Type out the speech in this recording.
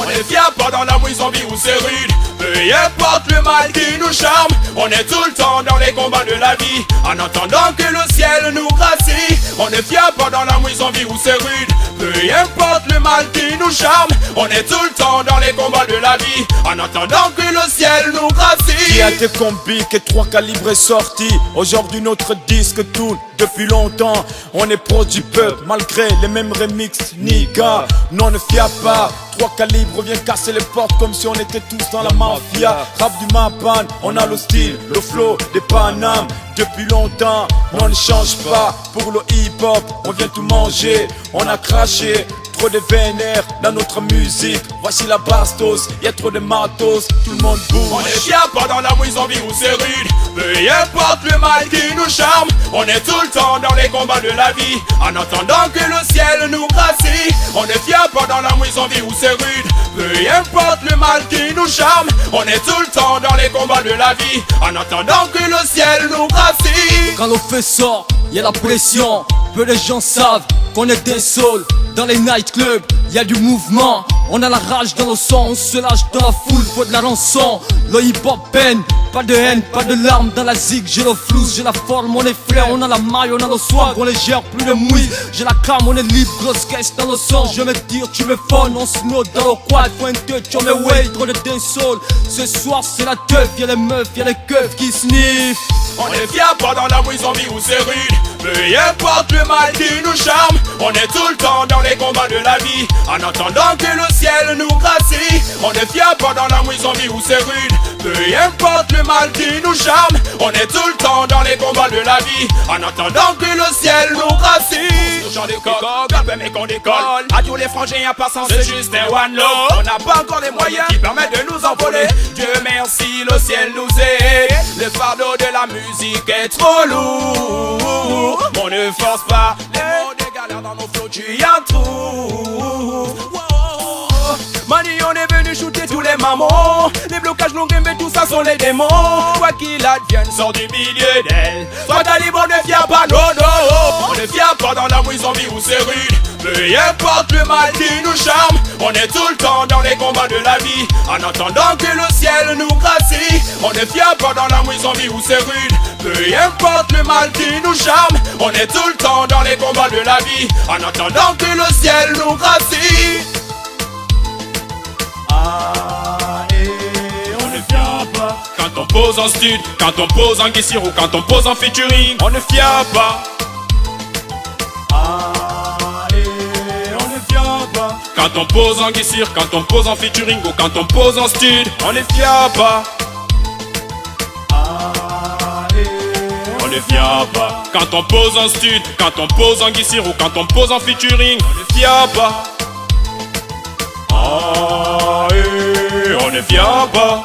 On est fiers pendant la mouise, on vit où c'est rude. Peu importe le mal qui nous charme, on est tout le temps dans les combats de la vie, en attendant que le ciel nous gracie. On est fiers pendant la mouise, on vit où c'est rude. Peu importe le mal qui nous charme, on est tout le temps dans les combats de la vie, en attendant que le ciel nous gracie. Qui a été combique et 3 calibres est sorti. Aujourd'hui notre disque tourne depuis longtemps. On est pro du peuple malgré les mêmes remixes, nigga. Non, ne fia pas. 3 calibres vient casser les portes comme si on était tous dans la mafia. Rap du Mapan, on a le style, le flow des Panam. Depuis longtemps, on ne change pas. Pour le hip-hop, on vient tout manger. On a craché trop de vénères dans notre musique. Voici la bastos, y'a trop de matos, tout le monde bouge. On est fiers pendant la mouise, on vit où c'est rude. Peu importe le mal qui nous charme, on est tout le temps dans les combats de la vie, en attendant que le ciel nous gracie. On est fiers pendant la mouise, on vit où c'est rude. Peu importe le mal qui nous charme, on est tout le temps dans les combats de la vie, en attendant que le ciel nous gracie. Quand le feu sort, y'a la pression. Peu de gens savent qu'on est des souls. Dans les nightclubs, y'a du mouvement. On a la rage dans le sang, on se lâche dans la foule, faut de la rançon. Le hip-hop peine, pas de haine, pas de larmes. Dans la zig, j'ai le flou, j'ai la forme, on est frère. On a la maille, on a le swag, on les gère, plus de mouille. J'ai la crame, on est libre, grosse caisse dans le sang. Je me tire, tu me phone, on se note dans le quad. Pointe, tu me way, trop de dancehall. Ce soir c'est la teuf, y'a les meufs, y'a les keufs qui sniffent. On est fiers pendant la mouise, on vit où c'est rude. Peu importe le mal qui nous charme, on est tout le temps dans les combats de la vie, en attendant que le ciel nous gracie. On est fiers pendant la mouise, on vit où c'est rude. Peu importe le mal qui nous charme, on est tout le temps dans les combats de la vie, en attendant que le ciel nous gracie. J'en décolle, mais qu'on décolle. À tous les frangins en passant, c'est juste un one love. On n'a pas encore les moyens qui permettent de nous envoler. Dieu merci, le ciel nous aide. Le fardeau de la musique est trop lourd. On ne force pas, les mots des galères dans nos flots, tu y en trouves. Mani, on est venu shooter tous les mamans. Les blocages longs mais tout ça sont les démons. Quoi qu'il advienne, sort du milieu d'elle. Sois ta libre, on ne fier pas, non, non. On ne fier pas dans la mouise, on vit où c'est rude. Peu importe le mal qui nous charme, on est tout le temps dans les combats de la vie, en attendant que le ciel nous gracie. On est fiers pendant la mouise, on vit où c'est rude. Peu importe le mal qui nous charme, on est tout le temps dans les combats de la vie, en attendant que le ciel nous gracie. On ne fia pas. Quand on pose en stud, quand on pose en guessir ou quand on pose en featuring, on ne fia pas. On ne fia pas. Quand on pose en guessir, quand on pose en featuring ou quand on pose en stud, on ne fia pas. On ne fia pas. Quand on pose en stud, quand on pose en guessir ou quand on pose en featuring, on ne fia pas. On ne fia pas.